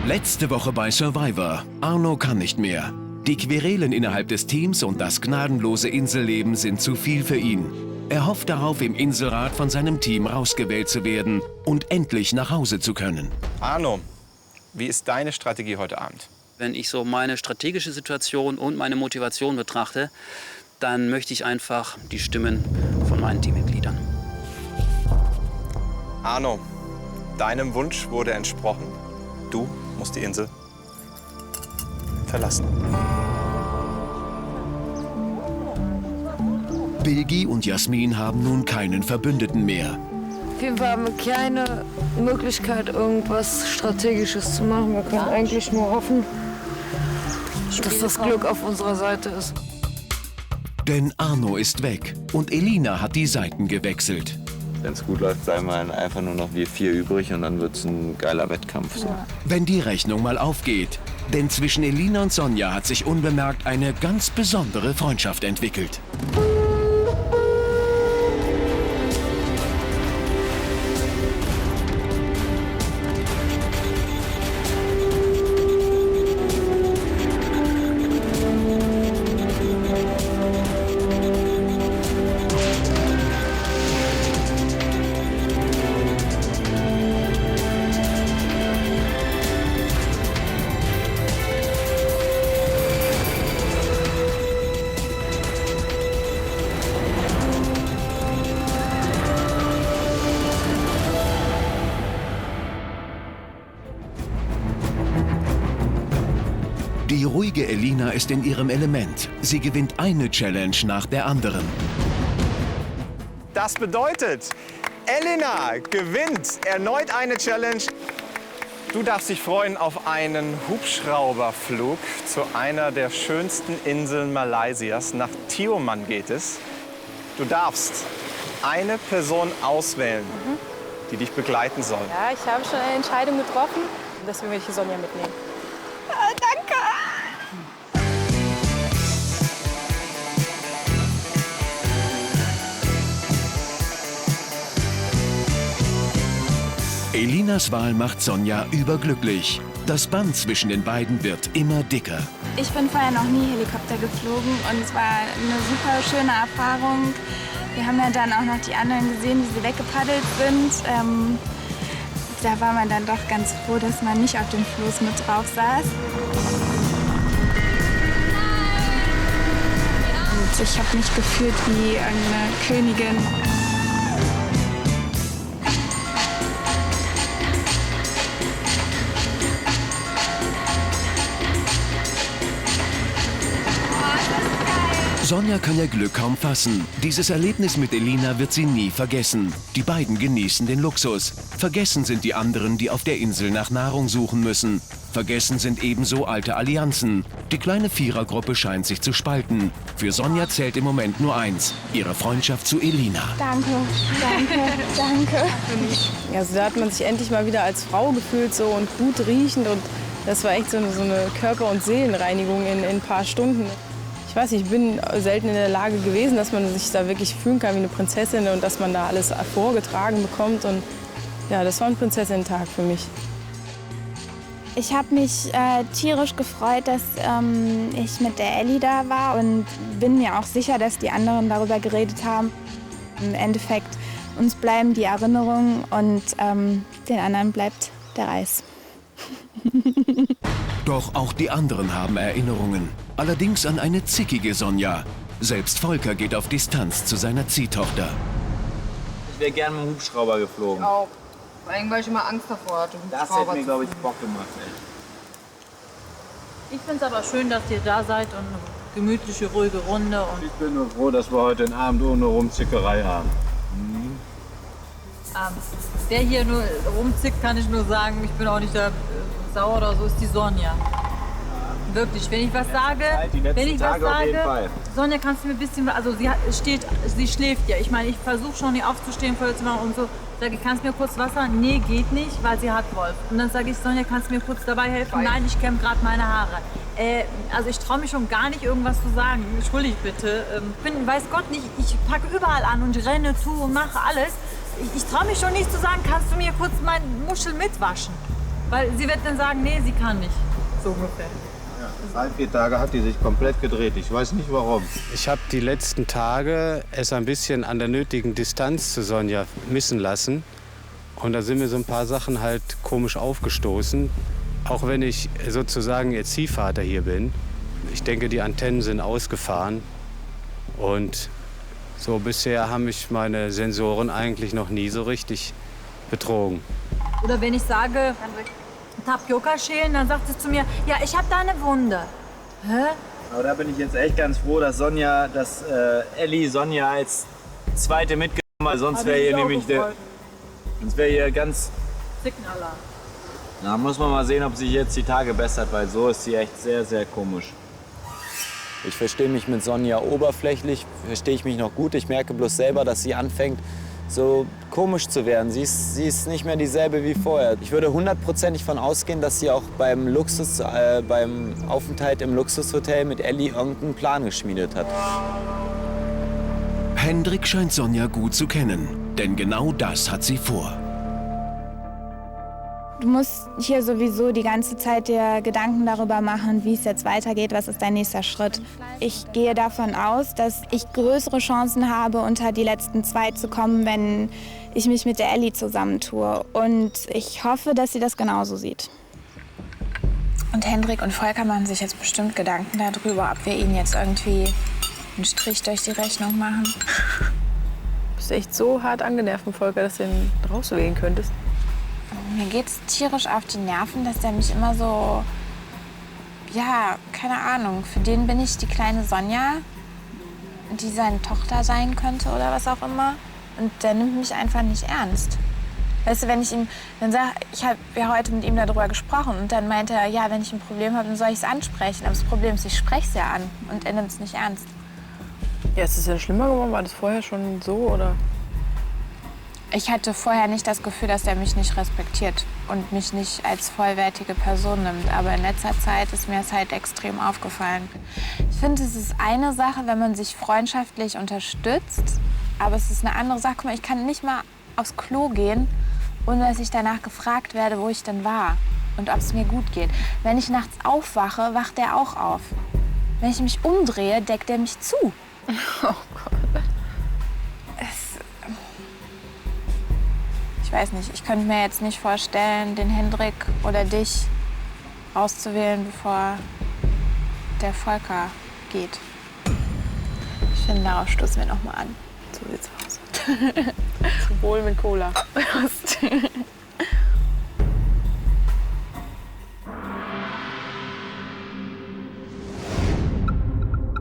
Letzte Woche bei Survivor. Arno kann nicht mehr. Die Querelen innerhalb des Teams und das gnadenlose Inselleben sind zu viel für ihn. Er hofft darauf, im Inselrat von seinem Team rausgewählt zu werden und endlich nach Hause zu können. Arno, wie ist deine Strategie heute Abend? Wenn ich so meine strategische Situation und meine Motivation betrachte, dann möchte ich einfach die Stimmen von meinen Teammitgliedern. Arno, deinem Wunsch wurde entsprochen. Du musst die Insel verlassen. Bilgi und Jasmin haben nun keinen Verbündeten mehr. Wir haben keine Möglichkeit, irgendwas Strategisches zu machen. Wir können eigentlich nur hoffen, dass das Glück auf unserer Seite ist. Denn Arno ist weg und Elina hat die Seiten gewechselt. Wenn es gut läuft, bleiben wir einfach nur noch wir 4 übrig und dann wird es ein geiler Wettkampf. So. Wenn die Rechnung mal aufgeht. Denn zwischen Elina und Sonja hat sich unbemerkt eine ganz besondere Freundschaft entwickelt. Die ruhige Elina ist in ihrem Element. Sie gewinnt eine Challenge nach der anderen. Das bedeutet, Elina gewinnt erneut eine Challenge. Du darfst dich freuen auf einen Hubschrauberflug zu einer der schönsten Inseln Malaysias. Nach Tioman geht es. Du darfst eine Person auswählen, die dich begleiten soll. Ja, ich habe schon eine Entscheidung getroffen. Deswegen will ich die Sonja mitnehmen. Danke! Elinas Wahl macht Sonja überglücklich. Das Band zwischen den beiden wird immer dicker. Ich bin vorher noch nie Helikopter geflogen und es war eine super schöne Erfahrung. Wir haben ja dann auch noch die anderen gesehen, wie sie weggepaddelt sind. Da war man dann doch ganz froh, dass man nicht auf dem Floß mit drauf saß. Und ich habe mich gefühlt wie eine Königin. Sonja kann ihr Glück kaum fassen. Dieses Erlebnis mit Elina wird sie nie vergessen. Die beiden genießen den Luxus. Vergessen sind die anderen, die auf der Insel nach Nahrung suchen müssen. Vergessen sind ebenso alte Allianzen. Die kleine Vierergruppe scheint sich zu spalten. Für Sonja zählt im Moment nur eins: ihre Freundschaft zu Elina. Danke, danke, danke. Also da hat man sich endlich mal wieder als Frau gefühlt so und gut riechend. Und das war echt so eine Körper- und Seelenreinigung in ein paar Stunden. Ich weiß nicht, ich bin selten in der Lage gewesen, dass man sich da wirklich fühlen kann wie eine Prinzessin und dass man da alles vorgetragen bekommt. Und ja, das war ein Prinzessinnen-Tag für mich. Ich habe mich tierisch gefreut, dass ich mit der Elli da war und bin mir auch sicher, dass die anderen darüber geredet haben. Im Endeffekt, uns bleiben die Erinnerungen und den anderen bleibt der Reis. Doch auch die anderen haben Erinnerungen. Allerdings an eine zickige Sonja. Selbst Volker geht auf Distanz zu seiner Ziehtochter. Ich wäre gerne mit dem Hubschrauber geflogen. Auch. Vor allem, weil ich immer Angst davor hatte. Das hätte mir, glaube ich, Bock gemacht. Ich finde es aber schön, dass ihr da seid und eine gemütliche, ruhige Runde. Und Ich bin nur froh, dass wir heute den Abend ohne Rumzickerei haben. der hier nur rumzickt, kann ich nur sagen, ich bin auch nicht da sauer oder so, ist die Sonja. Wirklich, wenn ich was sage, Sonja, kannst du mir ein bisschen, also sie schläft ja. Ich meine, ich versuche schon hier aufzustehen, Feuer zu machen und so. Sage ich, kannst du mir kurz Wasser? Nee, geht nicht, weil sie hat Wolf. Und dann sage ich, Sonja, kannst du mir kurz dabei helfen? Nein, ich kämme gerade meine Haare. Also ich traue mich schon gar nicht, irgendwas zu sagen. Entschuldigt bitte. Weiß Gott nicht, ich packe überall an und renne zu und mache alles. Ich traue mich schon nicht zu sagen, kannst du mir kurz meine Muschel mitwaschen? Weil sie wird dann sagen, nee, sie kann nicht. So ungefähr. Ja, 3-4 Tage hat die sich komplett gedreht. Ich weiß nicht warum. Ich habe die letzten Tage es ein bisschen an der nötigen Distanz zu Sonja missen lassen. Und da sind mir so ein paar Sachen halt komisch aufgestoßen. Auch wenn ich sozusagen ihr Ziehvater hier bin. Ich denke, die Antennen sind ausgefahren. Und so bisher haben mich meine Sensoren eigentlich noch nie so richtig betrogen. Oder wenn ich sage, Tapioca schälen, dann sagt sie zu mir, ja, ich habe da eine Wunde. Hä? Aber da bin ich jetzt echt ganz froh, dass Elli Sonja als Zweite mitgenommen hat. Sonst wäre hier nämlich ganz... Zickenalarm. Da muss man mal sehen, ob sich jetzt die Tage bessert, weil so ist sie echt sehr, sehr komisch. Ich verstehe mich mit Sonja oberflächlich, verstehe ich mich noch gut. Ich merke bloß selber, dass sie anfängt, so komisch zu werden. Sie ist nicht mehr dieselbe wie vorher. Ich würde 100%ig davon ausgehen, dass sie auch beim Aufenthalt im Luxushotel mit Elli irgendeinen Plan geschmiedet hat. Hendrik scheint Sonja gut zu kennen, denn genau das hat sie vor. Du musst hier sowieso die ganze Zeit dir Gedanken darüber machen, wie es jetzt weitergeht, was ist dein nächster Schritt. Ich gehe davon aus, dass ich größere Chancen habe, unter die letzten 2 zu kommen, wenn ich mich mit der Elli zusammentue. Und ich hoffe, dass sie das genauso sieht. Und Hendrik und Volker machen sich jetzt bestimmt Gedanken darüber, ob wir ihnen jetzt irgendwie einen Strich durch die Rechnung machen. Du bist echt so hart angenervt von Volker, dass du ihn rauswählen könntest. Mir geht's tierisch auf die Nerven, dass der mich immer so, ja, keine Ahnung, für den bin ich die kleine Sonja, die seine Tochter sein könnte oder was auch immer. Und der nimmt mich einfach nicht ernst. Weißt du, wenn ich ihm dann sage, ich habe ja heute mit ihm darüber gesprochen und dann meinte er, ja, wenn ich ein Problem habe, dann soll ich es ansprechen. Aber das Problem ist, ich spreche es ja an und er nimmt es nicht ernst. Ja, ist es denn schlimmer geworden? War das vorher schon so, oder? Ich hatte vorher nicht das Gefühl, dass er mich nicht respektiert und mich nicht als vollwertige Person nimmt. Aber in letzter Zeit ist mir es halt extrem aufgefallen. Ich finde, es ist eine Sache, wenn man sich freundschaftlich unterstützt. Aber es ist eine andere Sache. Guck mal, ich kann nicht mal aufs Klo gehen, ohne dass ich danach gefragt werde, wo ich denn war und ob es mir gut geht. Wenn ich nachts aufwache, wacht er auch auf. Wenn ich mich umdrehe, deckt er mich zu. Oh Gott. Ich weiß nicht, ich könnte mir jetzt nicht vorstellen, den Hendrik oder dich auszuwählen, bevor der Volker geht. Ich finde, darauf stoßen wir noch mal an. So sieht's aus. Zum Wohl mit Cola.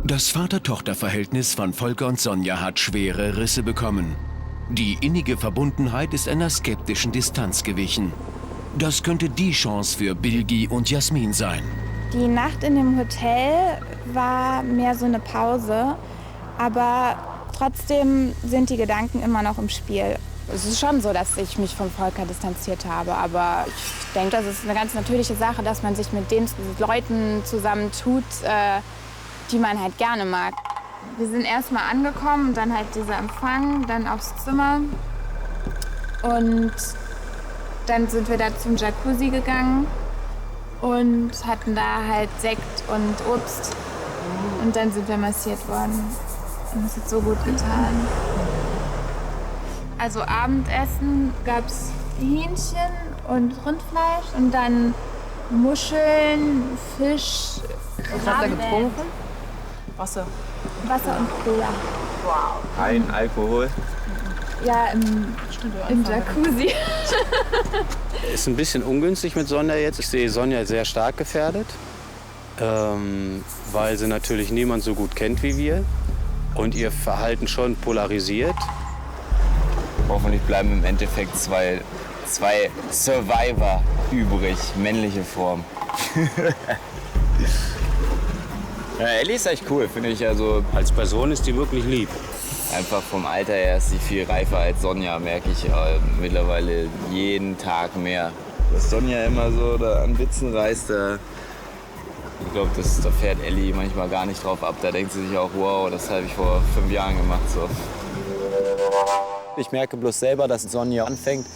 Das Vater-Tochter-Verhältnis von Volker und Sonja hat schwere Risse bekommen. Die innige Verbundenheit ist einer skeptischen Distanz gewichen. Das könnte die Chance für Bilgi und Jasmin sein. Die Nacht in dem Hotel war mehr so eine Pause, aber trotzdem sind die Gedanken immer noch im Spiel. Es ist schon so, dass ich mich von Volker distanziert habe, aber ich denke, das ist eine ganz natürliche Sache, dass man sich mit den Leuten zusammentut, die man halt gerne mag. Wir sind erst mal angekommen, dann halt dieser Empfang, dann aufs Zimmer und dann sind wir da zum Jacuzzi gegangen und hatten da halt Sekt und Obst und dann sind wir massiert worden und das hat so gut getan. Also Abendessen gab's Hähnchen und Rindfleisch und dann Muscheln, Fisch, Was habt ihr getrunken? Wasser. Wasser und Cola. Wow. Kein Alkohol. Ja, im Jacuzzi. Ist ein bisschen ungünstig mit Sonja jetzt. Ich sehe Sonja sehr stark gefährdet, weil sie natürlich niemand so gut kennt wie wir und ihr Verhalten schon polarisiert. Hoffentlich bleiben im Endeffekt zwei Survivor übrig, männliche Form. Ja, Elli ist echt cool, finde ich. Also als Person ist die wirklich lieb. Einfach vom Alter her ist sie viel reifer als Sonja, merke ich mittlerweile jeden Tag mehr. Dass Sonja immer so da an Witzen reißt, ich glaube, da fährt Elli manchmal gar nicht drauf ab. Da denkt sie sich auch, wow, das habe ich vor 5 Jahren gemacht. So. Ich merke bloß selber, dass Sonja anfängt,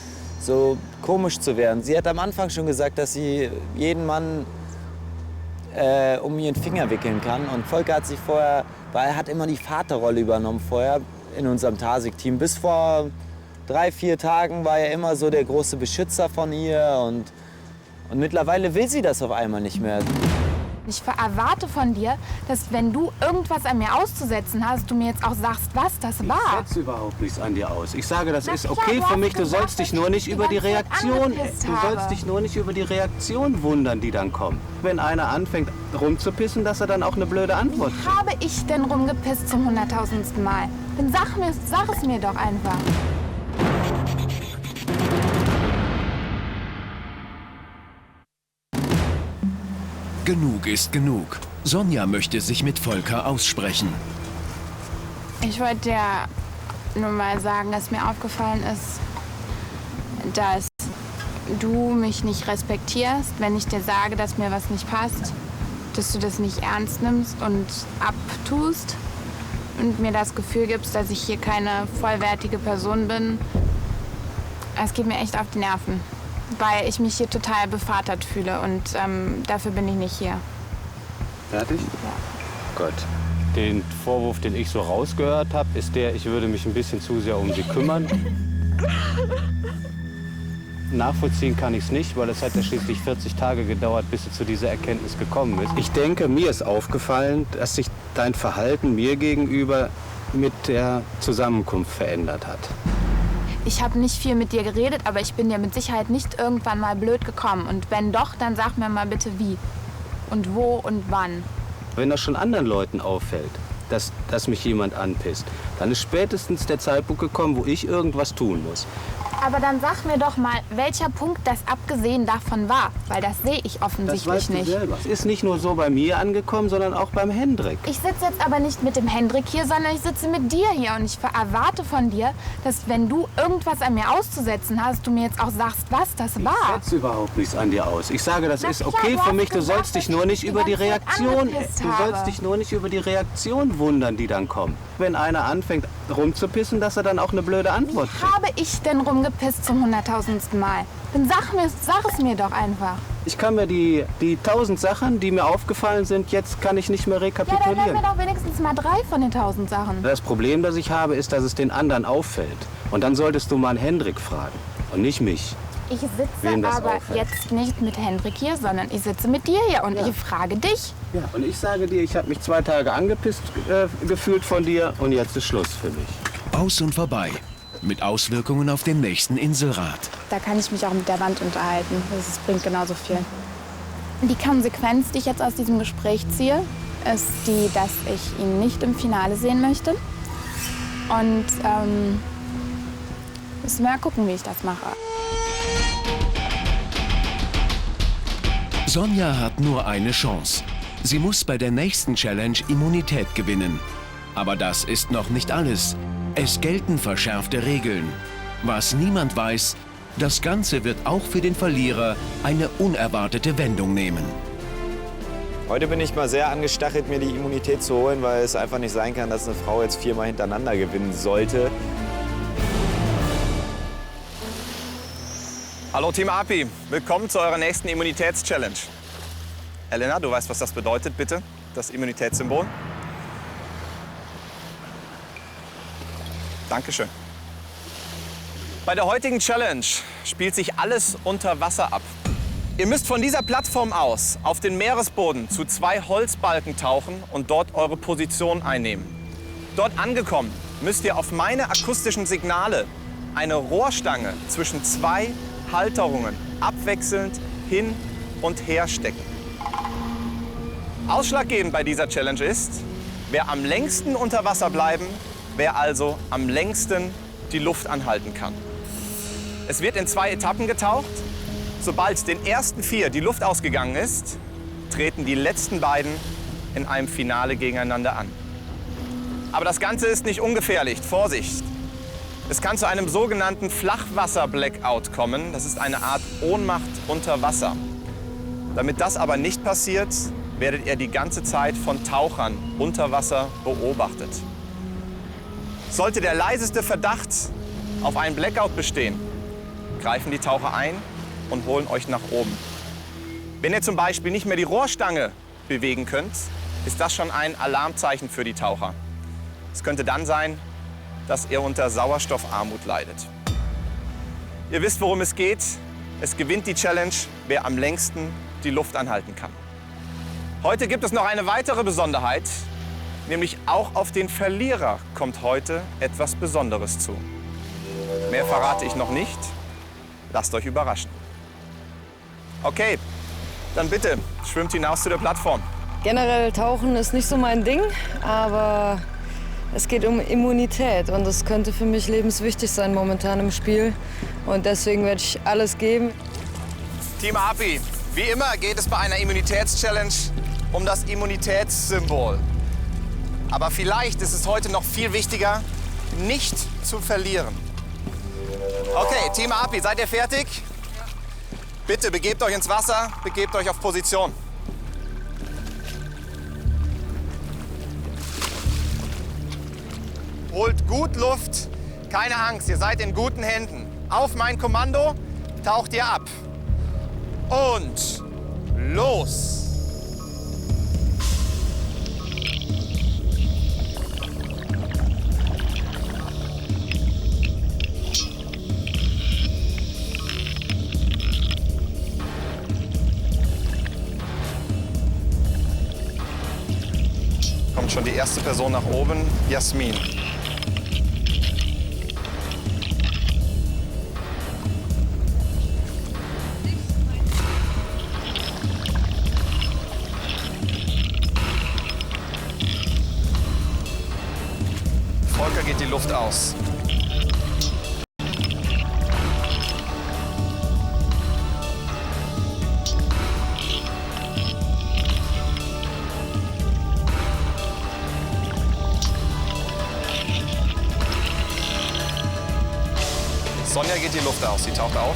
so komisch zu werden. Sie hat am Anfang schon gesagt, dass sie jeden Mann um ihren Finger wickeln kann. Und Volker hat sich vorher, weil er hat immer die Vaterrolle übernommen vorher in unserem Tasik-Team. Bis vor 3-4 Tagen war er immer so der große Beschützer von ihr. Und mittlerweile will sie das auf einmal nicht mehr. Ich erwarte von dir, dass wenn du irgendwas an mir auszusetzen hast, du mir jetzt auch sagst, was das war. Ich setze überhaupt nichts an dir aus. Ich sage, das ist okay für mich. Du sollst dich nur nicht über die Reaktion, wundern, die dann kommt. Wenn einer anfängt rumzupissen, dass er dann auch eine blöde Antwort kriegt. Habe ich denn rumgepisst zum 100.000. Mal? Dann sag es mir doch einfach. Genug ist genug. Sonja möchte sich mit Volker aussprechen. Ich wollte dir nur mal sagen, dass mir aufgefallen ist, dass du mich nicht respektierst, wenn ich dir sage, dass mir was nicht passt, dass du das nicht ernst nimmst und abtust und mir das Gefühl gibst, dass ich hier keine vollwertige Person bin. Es geht mir echt auf die Nerven, weil ich mich hier total bevatert fühle und dafür bin ich nicht hier. Fertig? Ja. Gut. Den Vorwurf, den ich so rausgehört habe, ist der, ich würde mich ein bisschen zu sehr um sie kümmern. Nachvollziehen kann ich es nicht, weil es hat ja schließlich 40 Tage gedauert, bis sie zu dieser Erkenntnis gekommen ist. Ich denke, mir ist aufgefallen, dass sich dein Verhalten mir gegenüber mit der Zusammenkunft verändert hat. Ich habe nicht viel mit dir geredet, aber ich bin dir mit Sicherheit nicht irgendwann mal blöd gekommen. Und wenn doch, dann sag mir mal bitte wie und wo und wann. Wenn das schon anderen Leuten auffällt, dass mich jemand anpisst, dann ist spätestens der Zeitpunkt gekommen, wo ich irgendwas tun muss. Aber dann sag mir doch mal, welcher Punkt das abgesehen davon war. Weil das sehe ich offensichtlich das weißt nicht. Du selber. Es ist nicht nur so bei mir angekommen, sondern auch beim Hendrik. Ich sitze jetzt aber nicht mit dem Hendrik hier, sondern ich sitze mit dir hier. Und ich erwarte von dir, dass wenn du irgendwas an mir auszusetzen hast, du mir jetzt auch sagst, was das war. Ich setze überhaupt nichts an dir aus. Ich sage, das ist okay für mich. Du sollst dich nur nicht über die Reaktion, wundern, die dann kommt. Wenn einer anfängt rumzupissen, dass er dann auch eine blöde Antwort kriegt. Habe ich denn rumgepisst zum 100.000. Mal? Dann sag es mir doch einfach. Ich kann mir die 1000 Sachen, die mir aufgefallen sind, jetzt kann ich nicht mehr rekapitulieren. Ja, dann nenn mir doch wenigstens mal 3 von den 1000 Sachen. Das Problem, das ich habe, ist, dass es den anderen auffällt. Und dann solltest du mal einen Hendrik fragen und nicht mich. Ich sitze aber jetzt nicht mit Hendrik hier, sondern ich sitze mit dir hier und ich frage dich. Ja, und ich sage dir, ich habe mich 2 Tage angepisst gefühlt von dir und jetzt ist Schluss für mich. Aus und vorbei. Mit Auswirkungen auf den nächsten Inselrat. Da kann ich mich auch mit der Wand unterhalten. Das bringt genauso viel. Die Konsequenz, die ich jetzt aus diesem Gespräch ziehe, ist die, dass ich ihn nicht im Finale sehen möchte. Und müssen wir mal gucken, wie ich das mache. Sonja hat nur eine Chance. Sie muss bei der nächsten Challenge Immunität gewinnen. Aber das ist noch nicht alles. Es gelten verschärfte Regeln. Was niemand weiß, das Ganze wird auch für den Verlierer eine unerwartete Wendung nehmen. Heute bin ich mal sehr angestachelt, mir die Immunität zu holen, weil es einfach nicht sein kann, dass eine Frau jetzt 4-mal hintereinander gewinnen sollte. Hallo Team API, willkommen zu eurer nächsten Immunitätschallenge. Elena, du weißt, was das bedeutet, bitte? Das Immunitätssymbol. Dankeschön. Bei der heutigen Challenge spielt sich alles unter Wasser ab. Ihr müsst von dieser Plattform aus auf den Meeresboden zu 2 Holzbalken tauchen und dort eure Position einnehmen. Dort angekommen müsst ihr auf meine akustischen Signale eine Rohrstange zwischen 2 Halterungen abwechselnd hin und her stecken. Ausschlaggebend bei dieser Challenge ist, wer am längsten unter Wasser bleiben, wer also am längsten die Luft anhalten kann. Es wird in 2 Etappen getaucht. Sobald den ersten 4 die Luft ausgegangen ist, treten die letzten beiden in einem Finale gegeneinander an. Aber das Ganze ist nicht ungefährlich. Vorsicht! Es kann zu einem sogenannten Flachwasser-Blackout kommen. Das ist eine Art Ohnmacht unter Wasser. Damit das aber nicht passiert, werdet ihr die ganze Zeit von Tauchern unter Wasser beobachtet. Sollte der leiseste Verdacht auf einen Blackout bestehen, greifen die Taucher ein und holen euch nach oben. Wenn ihr zum Beispiel nicht mehr die Rohrstange bewegen könnt, ist das schon ein Alarmzeichen für die Taucher. Es könnte dann sein, dass ihr unter Sauerstoffarmut leidet. Ihr wisst, worum es geht. Es gewinnt die Challenge, wer am längsten die Luft anhalten kann. Heute gibt es noch eine weitere Besonderheit, nämlich auch auf den Verlierer kommt heute etwas Besonderes zu. Mehr verrate ich noch nicht. Lasst euch überraschen. Okay, dann bitte, schwimmt hinaus zu der Plattform. Generell Tauchen ist nicht so mein Ding, aber es geht um Immunität und das könnte für mich lebenswichtig sein momentan im Spiel. Und deswegen werde ich alles geben. Team Api, wie immer geht es bei einer Immunitätschallenge um das Immunitätssymbol. Aber vielleicht ist es heute noch viel wichtiger, nicht zu verlieren. Okay, Team Api, seid ihr fertig? Bitte begebt euch ins Wasser, begebt euch auf Position. Holt gut Luft, keine Angst, ihr seid in guten Händen. Auf mein Kommando taucht ihr ab. Und los! Kommt schon die erste Person nach oben, Jasmin. Volker geht die Luft aus. Sonja geht die Luft aus, sie taucht auf.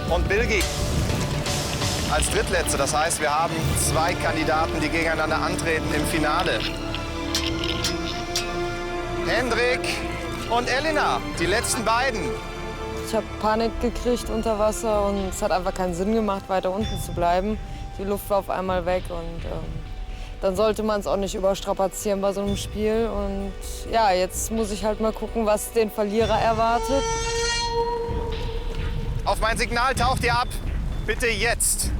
Und Bilgi als Drittletzte. Das heißt, wir haben zwei Kandidaten, die gegeneinander antreten im Finale. Hendrik und Elina, die letzten beiden. Ich habe Panik gekriegt unter Wasser und es hat einfach keinen Sinn gemacht, weiter unten zu bleiben. Die Luft war auf einmal weg und dann sollte man es auch nicht überstrapazieren bei so einem Spiel. Und ja, jetzt muss ich halt mal gucken, was den Verlierer erwartet. Auf mein Signal taucht ihr ab. Bitte jetzt.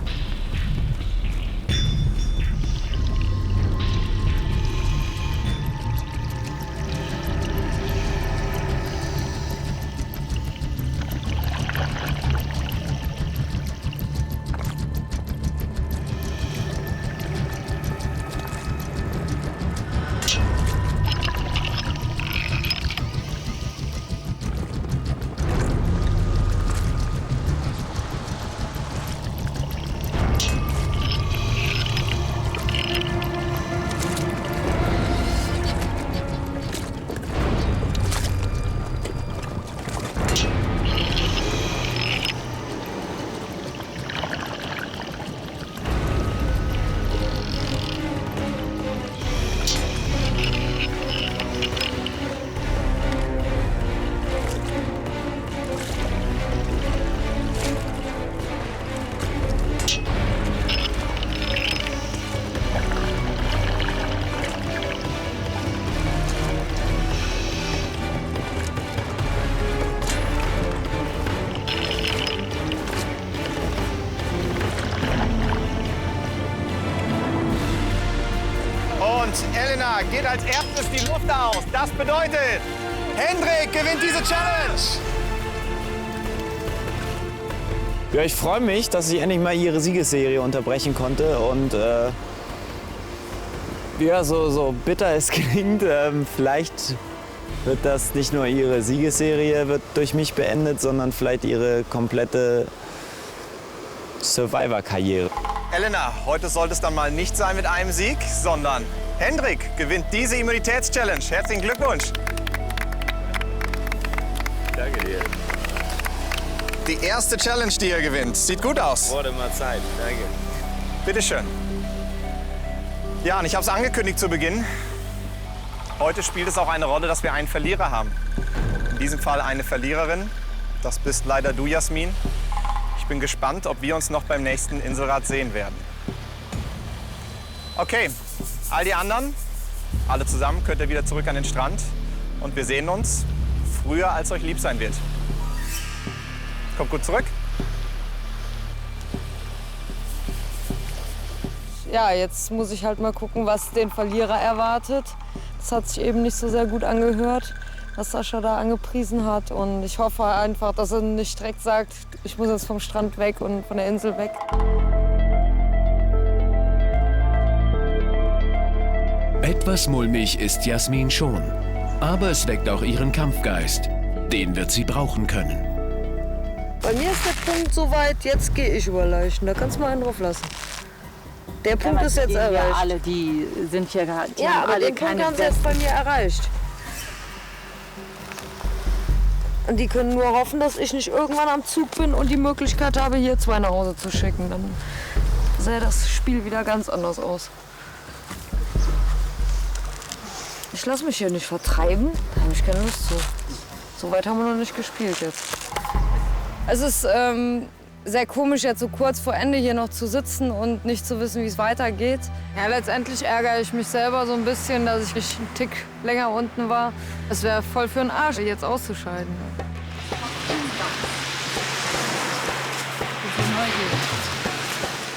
Elina geht als erstes die Luft aus. Das bedeutet, Hendrik gewinnt diese Challenge. Ja, ich freue mich, dass ich endlich mal ihre Siegesserie unterbrechen konnte. Und ja, so bitter es klingt, vielleicht wird das nicht nur ihre Siegesserie wird durch mich beendet, sondern vielleicht ihre komplette Survivor-Karriere. Elina, heute sollte es dann mal nicht sein mit einem Sieg, sondern Hendrik gewinnt diese Immunitätschallenge. Herzlichen Glückwunsch. Danke dir. Die erste Challenge, die ihr gewinnt. Sieht gut aus. Wurde mal Zeit. Danke. Bitte schön. Ja, und ich habe es angekündigt zu Beginn. Heute spielt es auch eine Rolle, dass wir einen Verlierer haben. In diesem Fall eine Verliererin. Das bist leider du, Jasmin. Ich bin gespannt, ob wir uns noch beim nächsten Inselrad sehen werden. Okay, all die anderen, alle zusammen, könnt ihr wieder zurück an den Strand. Und wir sehen uns früher, als euch lieb sein wird. Kommt gut zurück. Ja, jetzt muss ich halt mal gucken, was den Verlierer erwartet. Das hat sich eben nicht so sehr gut angehört, was Sascha da angepriesen hat. Und ich hoffe einfach, dass er nicht direkt sagt, ich muss jetzt vom Strand weg und von der Insel weg. Etwas mulmig ist Jasmin schon. Aber es weckt auch ihren Kampfgeist. Den wird sie brauchen können. Bei mir ist der Punkt soweit, jetzt gehe ich über Leichen. Da kannst du mal einen drauf lassen. Der Punkt ist jetzt erreicht. Ja, alle, die sind hier gerade. Ja, aber den Punkt haben sie jetzt bei mir erreicht. Und die können nur hoffen, dass ich nicht irgendwann am Zug bin und die Möglichkeit habe, hier 2 nach Hause zu schicken. Dann sähe das Spiel wieder ganz anders aus. Ich lasse mich hier nicht vertreiben. Da habe ich keine Lust zu. So weit haben wir noch nicht gespielt jetzt. Es ist sehr komisch, jetzt so kurz vor Ende hier noch zu sitzen und nicht zu wissen, wie es weitergeht. Ja, letztendlich ärgere ich mich selber so ein bisschen, dass ich nicht einen Tick länger unten war. Es wäre voll für den Arsch, jetzt auszuscheiden.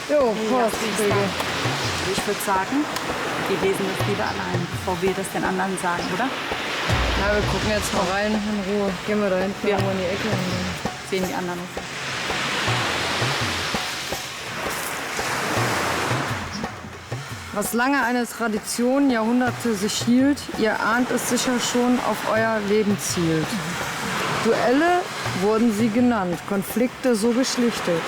Jo, Prost, ich würde sagen, wir lesen das lieber allein, bevor wir das den anderen sagen, oder? Ja, wir gucken jetzt mal rein in Ruhe. Gehen wir da hinten irgendwo in die Ecke. Sehen die anderen uns. Was lange eine Tradition Jahrhunderte sich hielt, ihr ahnt es sicher schon, auf euer Leben zielt. Duelle wurden sie genannt, Konflikte so geschlichtet.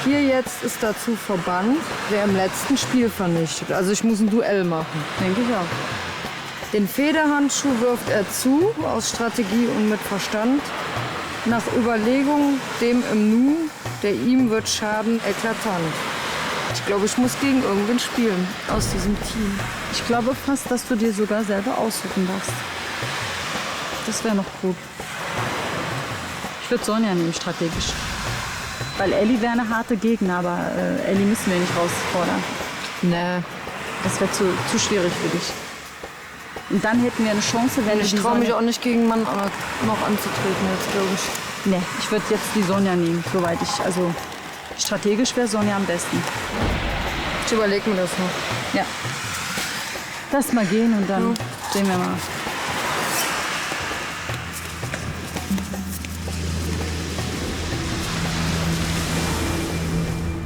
Hier jetzt ist dazu verbannt, wer im letzten Spiel vernichtet. Also ich muss ein Duell machen. Denke ich auch. Den Federhandschuh wirft er zu, aus Strategie und mit Verstand. Nach Überlegung dem im Nu, der ihm wird schaden, eklatant. Ich glaube, ich muss gegen irgendwen spielen aus diesem Team. Ich glaube fast, dass du dir sogar selber aussuchen darfst. Das wäre noch gut. Ich würde Sonja nehmen, strategisch. Weil Elli wäre eine harte Gegner, aber Elli müssen wir nicht rausfordern. Nee. Das wäre zu schwierig für dich. Und dann hätten wir eine Chance, wenn ich traue mich auch nicht gegen einen Mann noch anzutreten jetzt, glaube ich. Nee, ich würde jetzt die Sonja nehmen, soweit ich, also strategisch wäre Sonja am besten. Ich überlege mir das noch. Ja. Lass mal gehen und dann sehen wir mal.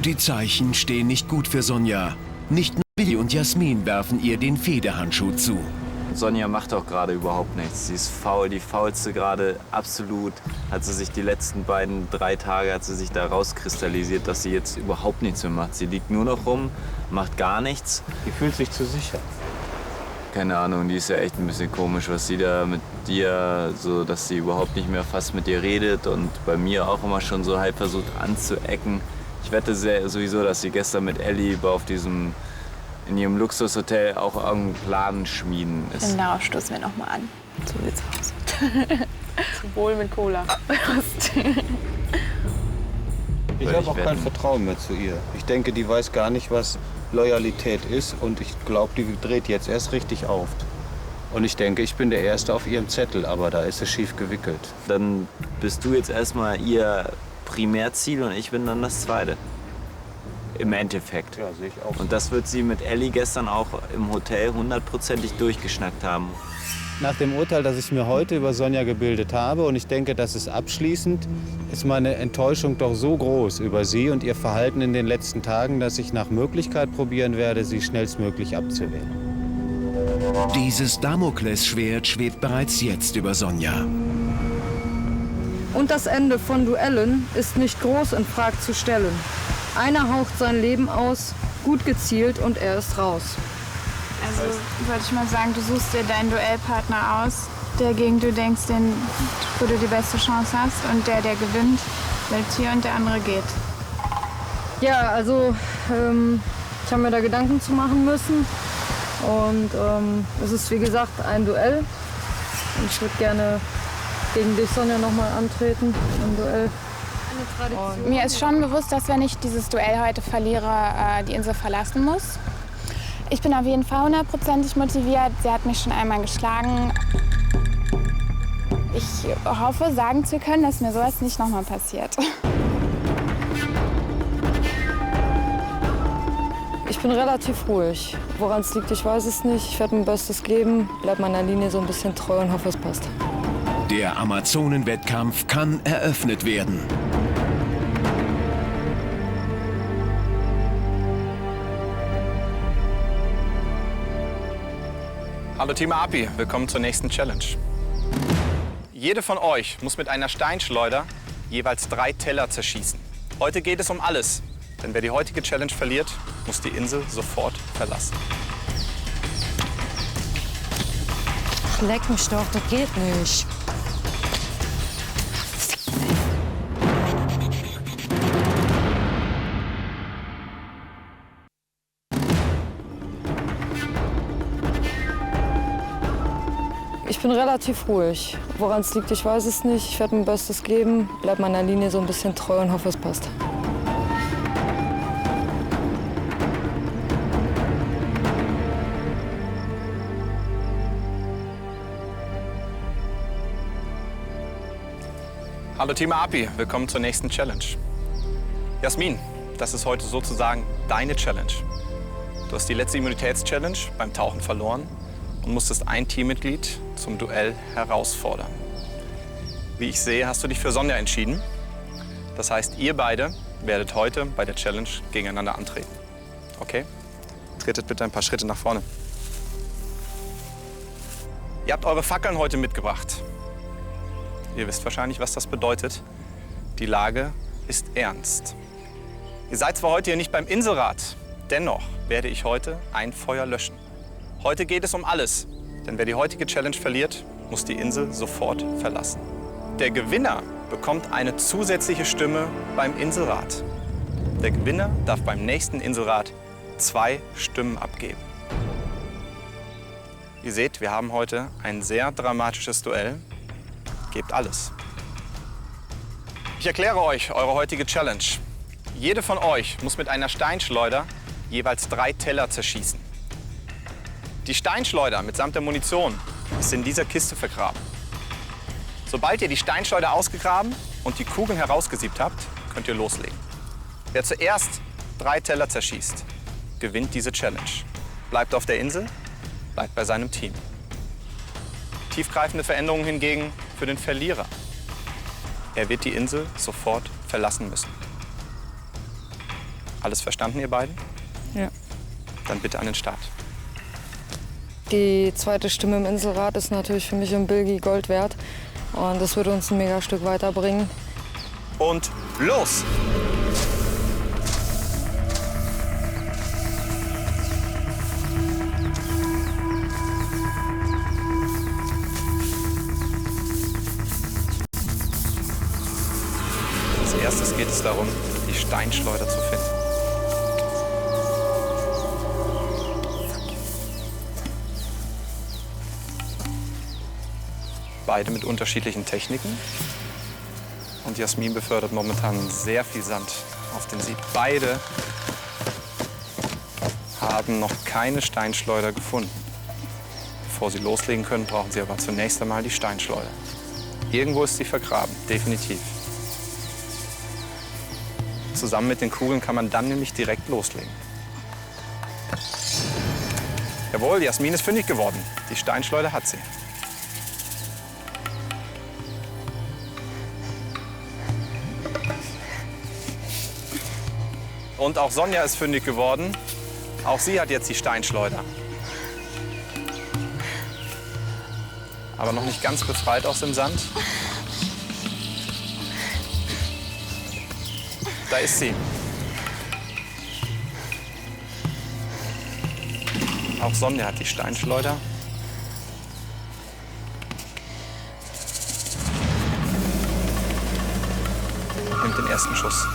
Die Zeichen stehen nicht gut für Sonja. Nicht nur Willi und Jasmin werfen ihr den Federhandschuh zu. Sonja macht auch gerade überhaupt nichts. Sie ist faul, die faulste gerade absolut. Hat sie sich die letzten 3 Tage hat sie sich da rauskristallisiert, dass sie jetzt überhaupt nichts mehr macht. Sie liegt nur noch rum, macht gar nichts. Die fühlt sich zu sicher. Keine Ahnung, die ist ja echt ein bisschen komisch, was sie da mit dir, so dass sie überhaupt nicht mehr fast mit dir redet und bei mir auch immer schon so halb versucht anzuecken. Ich wette sowieso, dass sie gestern mit Elli in ihrem Luxushotel auch irgendeinen Plan schmieden ist. Und darauf stoßen wir noch mal an. So sieht's aus. Zum Wohl mit Cola. Ich habe auch kein Vertrauen mehr zu ihr. Ich denke, die weiß gar nicht, was Loyalität ist und ich glaube, die dreht jetzt erst richtig auf. Und ich denke, ich bin der Erste auf ihrem Zettel, aber da ist sie schief gewickelt. Dann bist du jetzt erstmal ihr Primärziel und ich bin dann das Zweite. Im Endeffekt. Ja, sehe ich auch. Und das wird sie mit Elli gestern auch im Hotel 100%ig durchgeschnackt haben. Nach dem Urteil, das ich mir heute über Sonja gebildet habe, und ich denke, das ist abschließend, ist meine Enttäuschung doch so groß über sie und ihr Verhalten in den letzten Tagen, dass ich nach Möglichkeit probieren werde, sie schnellstmöglich abzuwählen. Dieses Damoklesschwert schwebt bereits jetzt über Sonja. Und das Ende von Duellen ist nicht groß in Frage zu stellen. Einer haucht sein Leben aus, gut gezielt und er ist raus. Also würde ich mal sagen, du suchst dir deinen Duellpartner aus, der gegen du denkst, wo du die beste Chance hast und der gewinnt, bleibt hier und der andere geht. Ja, also ich habe mir da Gedanken zu machen müssen und es ist wie gesagt ein Duell und ich würde gerne gegen dich, Sonja, nochmal antreten im Duell. Mir ist schon bewusst, dass wenn ich dieses Duell heute verliere, die Insel verlassen muss. Ich bin auf jeden Fall 100%ig motiviert. Sie hat mich schon einmal geschlagen. Ich hoffe, sagen zu können, dass mir sowas nicht nochmal passiert. Ich bin relativ ruhig. Woran es liegt, ich weiß es nicht. Ich werde mein Bestes geben, bleib meiner Linie so ein bisschen treu und hoffe, es passt. Der Amazonen-Wettkampf kann eröffnet werden. Hallo Team Api, willkommen zur nächsten Challenge. Jede von euch muss mit einer Steinschleuder jeweils 3 Teller zerschießen. Heute geht es um alles, denn wer die heutige Challenge verliert, muss die Insel sofort verlassen. Leck mich doch, das geht nicht. Ich bin relativ ruhig. Woran es liegt, ich weiß es nicht. Ich werde mein Bestes geben, bleib meiner Linie so ein bisschen treu und hoffe, es passt. Hallo Team Api, willkommen zur nächsten Challenge. Jasmin, das ist heute sozusagen deine Challenge. Du hast die letzte Immunitäts-Challenge beim Tauchen verloren und musstest ein Teammitglied zum Duell herausfordern. Wie ich sehe, hast du dich für Sonja entschieden. Das heißt, ihr beide werdet heute bei der Challenge gegeneinander antreten. Okay? Tretet bitte ein paar Schritte nach vorne. Ihr habt eure Fackeln heute mitgebracht. Ihr wisst wahrscheinlich, was das bedeutet. Die Lage ist ernst. Ihr seid zwar heute hier nicht beim Inselrat, dennoch werde ich heute ein Feuer löschen. Heute geht es um alles, denn wer die heutige Challenge verliert, muss die Insel sofort verlassen. Der Gewinner bekommt eine zusätzliche Stimme beim Inselrat. Der Gewinner darf beim nächsten Inselrat 2 Stimmen abgeben. Ihr seht, wir haben heute ein sehr dramatisches Duell. Gebt alles. Ich erkläre euch eure heutige Challenge. Jede von euch muss mit einer Steinschleuder jeweils 3 Teller zerschießen. Die Steinschleuder mitsamt der Munition ist in dieser Kiste vergraben. Sobald ihr die Steinschleuder ausgegraben und die Kugeln herausgesiebt habt, könnt ihr loslegen. Wer zuerst 3 Teller zerschießt, gewinnt diese Challenge. Bleibt auf der Insel, bleibt bei seinem Team. Tiefgreifende Veränderungen hingegen für den Verlierer. Er wird die Insel sofort verlassen müssen. Alles verstanden, ihr beiden? Ja. Dann bitte an den Start. Die zweite Stimme im Inselrat ist natürlich für mich und Bilgi Gold wert. Und das würde uns ein Megastück weiterbringen. Und los! Als erstes geht es darum, die Steinschleuder zu finden. Beide mit unterschiedlichen Techniken. Und Jasmin befördert momentan sehr viel Sand auf den Sieb. Beide haben noch keine Steinschleuder gefunden. Bevor sie loslegen können, brauchen sie aber zunächst einmal die Steinschleuder. Irgendwo ist sie vergraben, definitiv. Zusammen mit den Kugeln kann man dann nämlich direkt loslegen. Jawohl, Jasmin ist fündig geworden. Die Steinschleuder hat sie. Und auch Sonja ist fündig geworden. Auch sie hat jetzt die Steinschleuder. Aber noch nicht ganz befreit aus dem Sand. Da ist sie. Auch Sonja hat die Steinschleuder. Nimmt den ersten Schuss.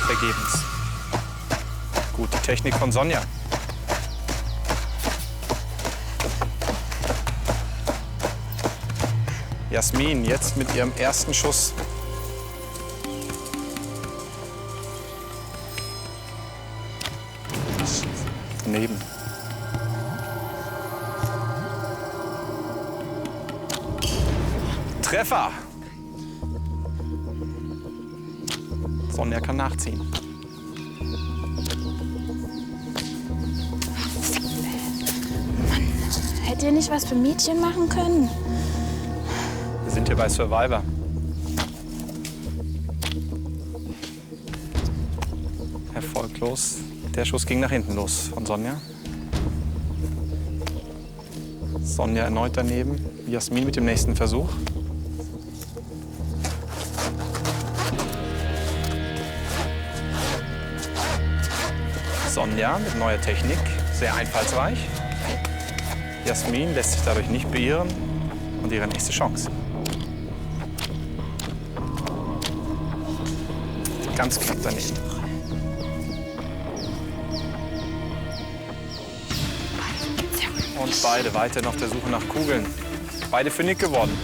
Vergebens. Gute Technik von Sonja. Jasmin jetzt mit ihrem ersten Schuss. Daneben. Treffer. Sonja kann nachziehen. Hättet ihr nicht was für Mädchen machen können? Wir sind hier bei Survivor. Erfolglos. Der Schuss ging nach hinten los von Sonja. Sonja erneut daneben. Jasmin mit dem nächsten Versuch. Sonja mit neuer Technik, sehr einfallsreich. Jasmin lässt sich dadurch nicht beirren und ihre nächste Chance. Ganz knapp daneben. Und beide weiterhin auf der Suche nach Kugeln. Beide fündig geworden.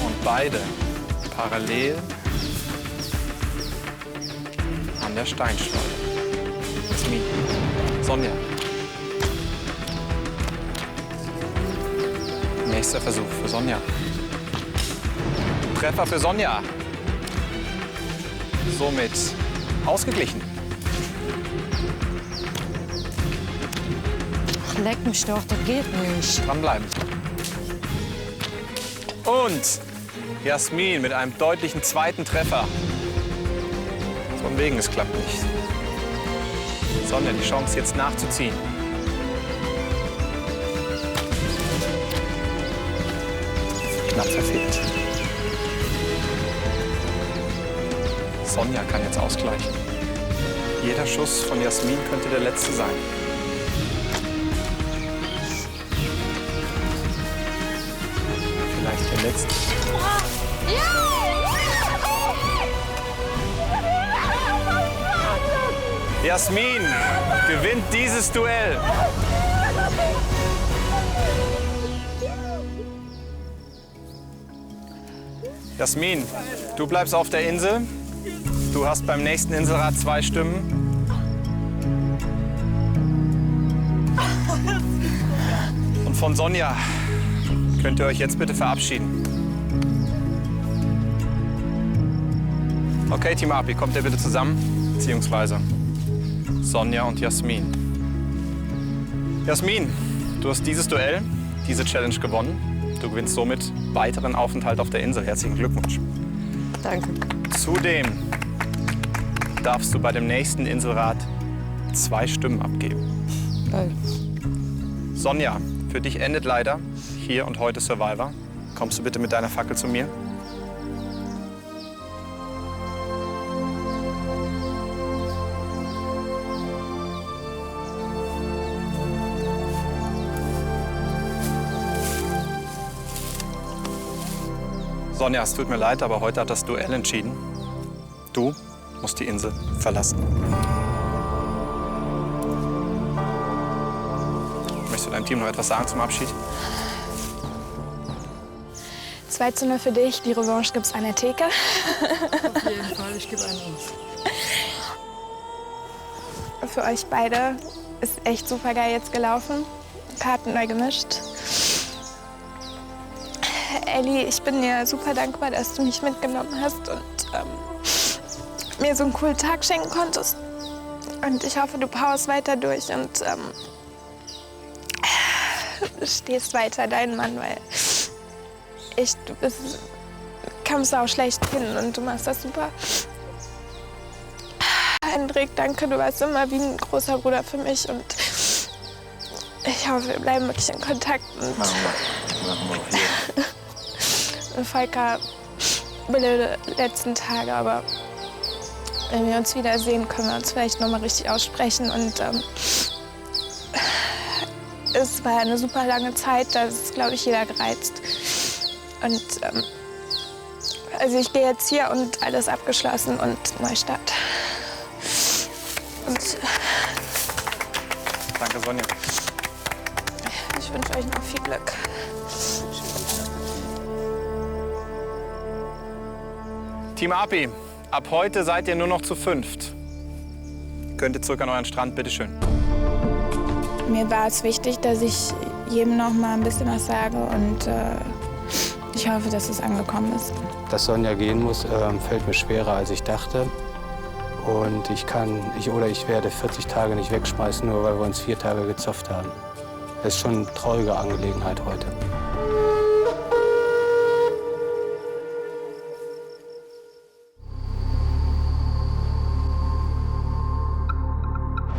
Und beide parallel an der Steinschleuder. Jasmin. Sonja. Nächster Versuch für Sonja. Treffer für Sonja. Somit ausgeglichen. Ach, leck mich doch, das geht nicht. Dranbleiben. Und Jasmin mit einem deutlichen zweiten Treffer. Von wegen, es klappt nicht. Sonja die Chance jetzt nachzuziehen. Knapp verfehlt. Sonja kann jetzt ausgleichen. Jeder Schuss von Jasmin könnte der letzte sein. Vielleicht der letzte. Jasmin gewinnt dieses Duell. Jasmin, du bleibst auf der Insel. Du hast beim nächsten Inselrat 2 Stimmen. Und von Sonja könnt ihr euch jetzt bitte verabschieden. Okay, Team Api, kommt ihr bitte zusammen? Beziehungsweise Sonja und Jasmin. Jasmin, du hast dieses Duell, diese Challenge gewonnen. Du gewinnst somit weiteren Aufenthalt auf der Insel. Herzlichen Glückwunsch. Danke. Zudem darfst du bei dem nächsten Inselrat 2 Stimmen abgeben. Geil. Sonja, für dich endet leider hier und heute Survivor. Kommst du bitte mit deiner Fackel zu mir? Sonja, es tut mir leid, aber heute hat das Duell entschieden. Du musst die Insel verlassen. Möchtest du deinem Team noch etwas sagen zum Abschied? 2:0 für dich, die Revanche gibt's an der Theke. Auf jeden Fall, ich gebe einen aus. Für euch beide ist echt super geil jetzt gelaufen. Karten neu gemischt. Elli, ich bin dir super dankbar, dass du mich mitgenommen hast und mir so einen coolen Tag schenken konntest. Und ich hoffe, du powerst weiter durch und stehst weiter dein Mann, weil du kannst auch schlecht finden und du machst das super. Hendrik, danke, du warst immer wie ein großer Bruder für mich und ich hoffe, wir bleiben wirklich in Kontakt. Und Machen wir. Volker, blöde letzten Tage, aber wenn wir uns wiedersehen, können wir uns vielleicht noch mal richtig aussprechen. Und es war eine super lange Zeit, da ist, glaube ich, jeder gereizt. Und also ich gehe jetzt hier und alles abgeschlossen und Neustart. Und Danke. Danke, Sonja. Ich wünsche euch noch viel Glück. Team Api, ab heute seid ihr nur noch zu 5. Könnt ihr zurück an euren Strand, bitteschön. Mir war es wichtig, dass ich jedem noch mal ein bisschen was sage und ich hoffe, dass es angekommen ist. Dass Sonja gehen muss, fällt mir schwerer, als ich dachte. Und ich werde 40 Tage nicht wegschmeißen, nur weil wir uns 4 Tage gezofft haben. Das ist schon eine traurige Angelegenheit heute.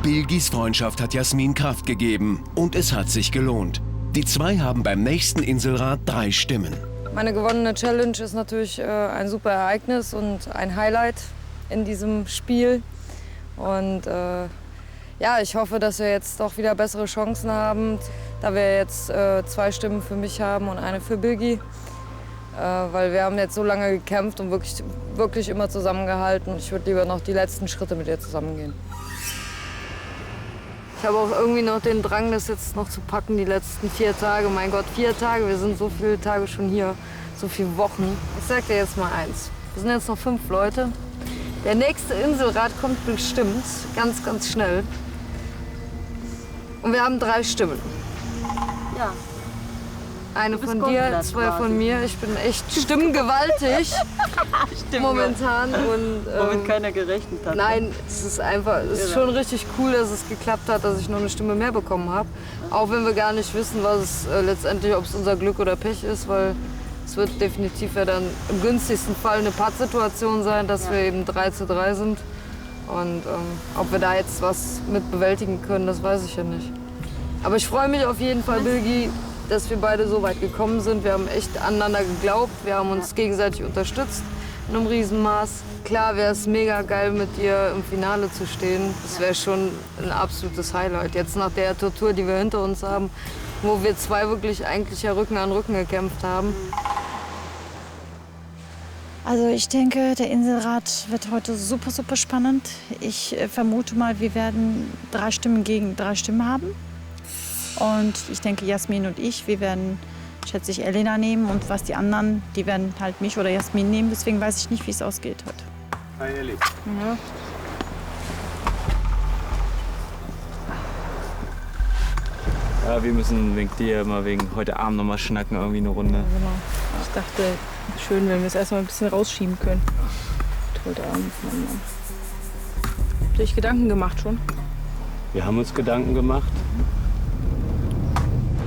Bilgis Freundschaft hat Jasmin Kraft gegeben und es hat sich gelohnt. Die zwei haben beim nächsten Inselrad 3 Stimmen. Meine gewonnene Challenge ist natürlich ein super Ereignis und ein Highlight in diesem Spiel. Und ja, ich hoffe, dass wir jetzt doch wieder bessere Chancen haben, da wir jetzt 2 Stimmen für mich haben und eine für Bilgi. Weil wir haben jetzt so lange gekämpft und wirklich immer zusammengehalten. Ich würde lieber noch die letzten Schritte mit ihr zusammengehen. Ich habe auch irgendwie noch den Drang, das jetzt noch zu packen, die letzten 4 Tage. Mein Gott, 4 Tage, wir sind so viele Tage schon hier, so viele Wochen. Ich sag dir jetzt mal eins, wir sind jetzt noch 5 Leute. Der nächste Inselrad kommt bestimmt, ganz, ganz schnell. Und wir haben 3 Stimmen. Ja. Eine von dir, 2 von mir. Ich bin echt stimmengewaltig momentan. Und, womit keiner gerechnet hat. Nein, es ist schon richtig cool, dass es geklappt hat, dass ich noch eine Stimme mehr bekommen habe. Auch wenn wir gar nicht wissen, was es letztendlich, ob es unser Glück oder Pech ist, weil es wird definitiv ja dann im günstigsten Fall eine Pattsituation sein, dass wir eben 3:3 sind. Und ob wir da jetzt was mit bewältigen können, das weiß ich ja nicht. Aber ich freue mich auf jeden Fall, Bilgi, dass wir beide so weit gekommen sind. Wir haben echt aneinander geglaubt, wir haben uns gegenseitig unterstützt in einem Riesenmaß. Klar wäre es mega geil, mit ihr im Finale zu stehen. Das wäre schon ein absolutes Highlight. Jetzt nach der Tortur, die wir hinter uns haben, wo wir 2 wirklich eigentlich ja Rücken an Rücken gekämpft haben. Also ich denke, der Inselrat wird heute super, super spannend. Ich vermute mal, wir werden 3 Stimmen gegen 3 Stimmen haben. Und ich denke, Jasmin und ich, wir werden, schätze ich, Elena nehmen. Und was die anderen, die werden halt mich oder Jasmin nehmen. Deswegen weiß ich nicht, wie es ausgeht heute. Hi, Elli. Ja. Ja, wir müssen wegen dir mal wegen heute Abend noch mal schnacken, irgendwie eine Runde. Ja, genau. Ich dachte, schön, wenn wir es erstmal ein bisschen rausschieben können. Heute Abend. Habt ihr euch Gedanken gemacht schon? Wir haben uns Gedanken gemacht.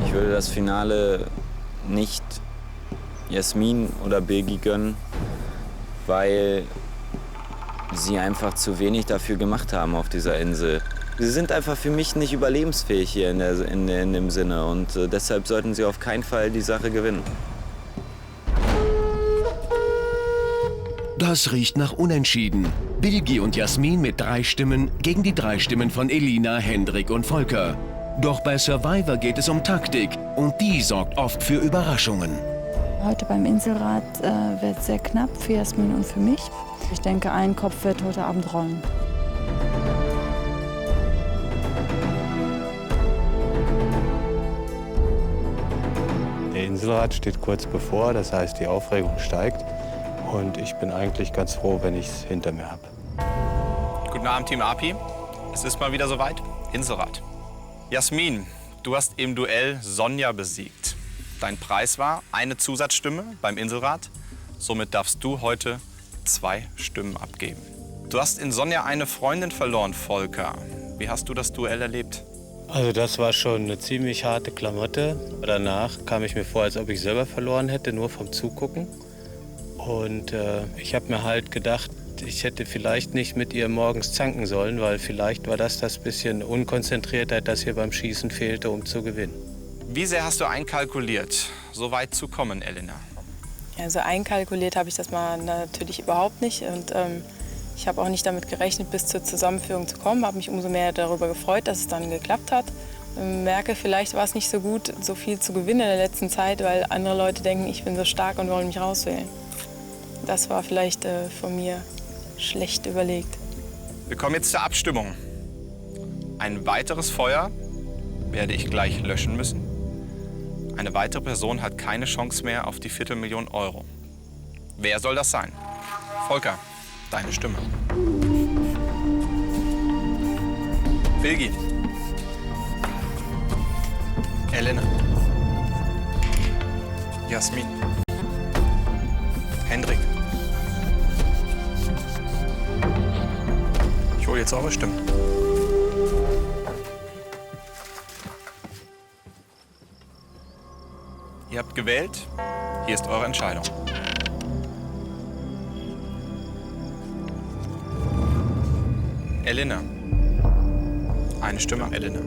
Ich würde das Finale nicht Jasmin oder Bilgi gönnen, weil sie einfach zu wenig dafür gemacht haben auf dieser Insel. Sie sind einfach für mich nicht überlebensfähig hier in dem Sinne und deshalb sollten sie auf keinen Fall die Sache gewinnen. Das riecht nach Unentschieden. Bilgi und Jasmin mit 3 Stimmen gegen die 3 Stimmen von Elina, Hendrik und Volker. Doch bei Survivor geht es um Taktik und die sorgt oft für Überraschungen. Heute beim Inselrat wird es sehr knapp für Jasmin und für mich. Ich denke, ein Kopf wird heute Abend rollen. Der Inselrat steht kurz bevor, das heißt, die Aufregung steigt. Und ich bin eigentlich ganz froh, wenn ich es hinter mir habe. Guten Abend, Team Api. Es ist mal wieder soweit. Inselrad. Jasmin, du hast im Duell Sonja besiegt. Dein Preis war eine Zusatzstimme beim Inselrad. Somit darfst du heute 2 Stimmen abgeben. Du hast in Sonja eine Freundin verloren, Volker. Wie hast du das Duell erlebt? Also das war schon eine ziemlich harte Klamotte. Danach kam ich mir vor, als ob ich selber verloren hätte, nur vom Zugucken. Und ich habe mir halt gedacht, ich hätte vielleicht nicht mit ihr morgens zanken sollen, weil vielleicht war das bisschen Unkonzentriertheit, das hier beim Schießen fehlte, um zu gewinnen. Wie sehr hast du einkalkuliert, so weit zu kommen, Elena? Also einkalkuliert habe ich das mal natürlich überhaupt nicht. Und ich habe auch nicht damit gerechnet, bis zur Zusammenführung zu kommen. Habe mich umso mehr darüber gefreut, dass es dann geklappt hat. Merke, vielleicht war es nicht so gut, so viel zu gewinnen in der letzten Zeit, weil andere Leute denken, ich bin so stark und wollen mich rauswählen. Das war vielleicht von mir schlecht überlegt. Wir kommen jetzt zur Abstimmung. Ein weiteres Feuer werde ich gleich löschen müssen. Eine weitere Person hat keine Chance mehr auf die 250.000 Euro. Wer soll das sein? Volker, deine Stimme. Bilgi. Elena. Jasmin. Hendrik. Ich hole jetzt eure Stimmen. Ihr habt gewählt. Hier ist eure Entscheidung. Elena. Eine Stimme, Elena.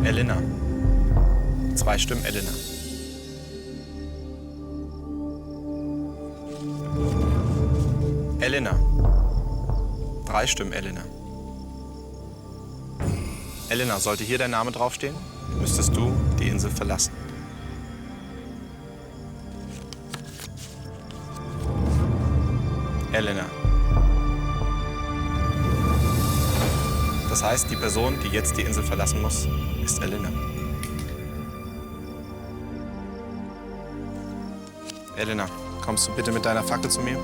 Elena. 2 Stimmen, Elena. Elena. 3 Stimmen, Elena. Elena, sollte hier dein Name draufstehen, müsstest du die Insel verlassen. Elena. Das heißt, die Person, die jetzt die Insel verlassen muss, ist Elena. Elena, kommst du bitte mit deiner Fackel zu mir?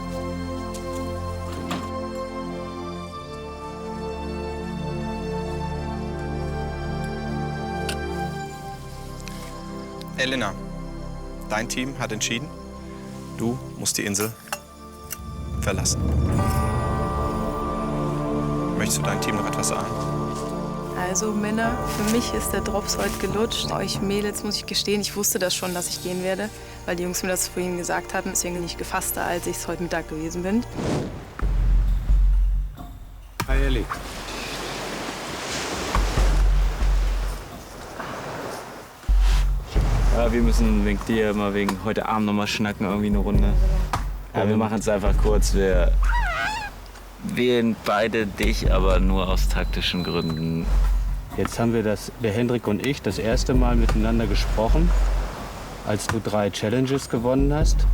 Elena, dein Team hat entschieden, du musst die Insel verlassen. Möchtest du deinem Team noch etwas sagen? Also Männer, für mich ist der Drops heute gelutscht. Euch Mädels muss ich gestehen, ich wusste das schon, dass ich gehen werde, weil die Jungs mir das vorhin gesagt hatten. Deswegen bin ich gefasster, als ich es heute Mittag gewesen bin. Hi Elli. Ja, wir müssen wegen dir mal wegen heute Abend noch mal schnacken, irgendwie eine Runde. Ja, wir machen es einfach kurz. Wir wählen beide dich, aber nur aus taktischen Gründen. Jetzt haben wir der Hendrik und ich, das erste Mal miteinander gesprochen, als du 3 Challenges gewonnen hast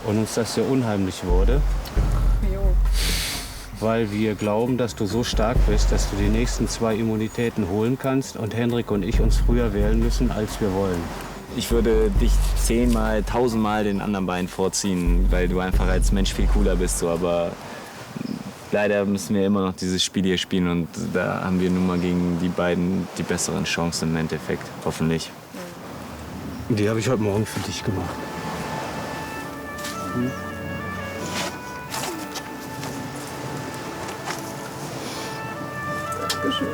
und uns das sehr unheimlich wurde. Weil wir glauben, dass du so stark bist, dass du die nächsten 2 Immunitäten holen kannst und Hendrik und ich uns früher wählen müssen, als wir wollen. Ich würde dich 10-mal, 1000-mal den anderen beiden vorziehen, weil du einfach als Mensch viel cooler bist. So. Aber leider müssen wir immer noch dieses Spiel hier spielen und da haben wir nun mal gegen die beiden die besseren Chancen im Endeffekt, hoffentlich. Die habe ich heute Morgen für dich gemacht. Hm? Dankeschön.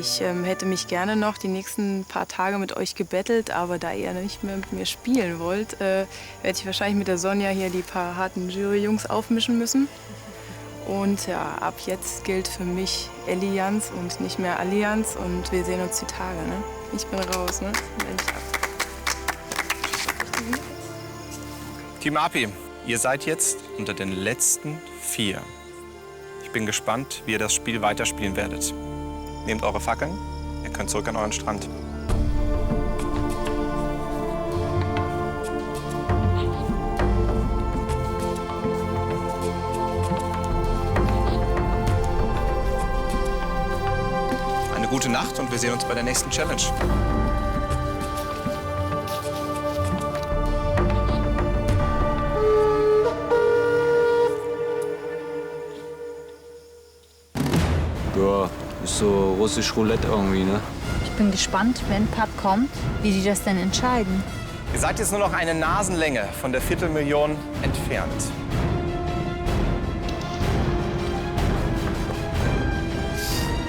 Ich hätte mich gerne noch die nächsten paar Tage mit euch gebettelt, aber da ihr nicht mehr mit mir spielen wollt, werde ich wahrscheinlich mit der Sonja hier die paar harten Jury-Jungs aufmischen müssen. Und ja, ab jetzt gilt für mich Allianz und nicht mehr Allianz und wir sehen uns die Tage, ne? Ich bin raus, ne? Team API, ihr seid jetzt unter den letzten 4. Ich bin gespannt, wie ihr das Spiel weiterspielen werdet. Nehmt eure Fackeln, ihr könnt zurück an euren Strand. Eine gute Nacht und wir sehen uns bei der nächsten Challenge. Ja, ist so russisch Roulette irgendwie, ne? Ich bin gespannt, wenn Pat kommt, wie die das denn entscheiden. Ihr seid jetzt nur noch eine Nasenlänge von der 250.000 entfernt.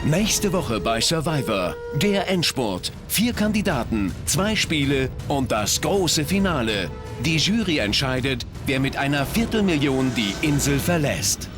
Nächste Woche bei Survivor. Der Endspurt. 4 Kandidaten, 2 Spiele und das große Finale. Die Jury entscheidet, wer mit einer 250.000 die Insel verlässt.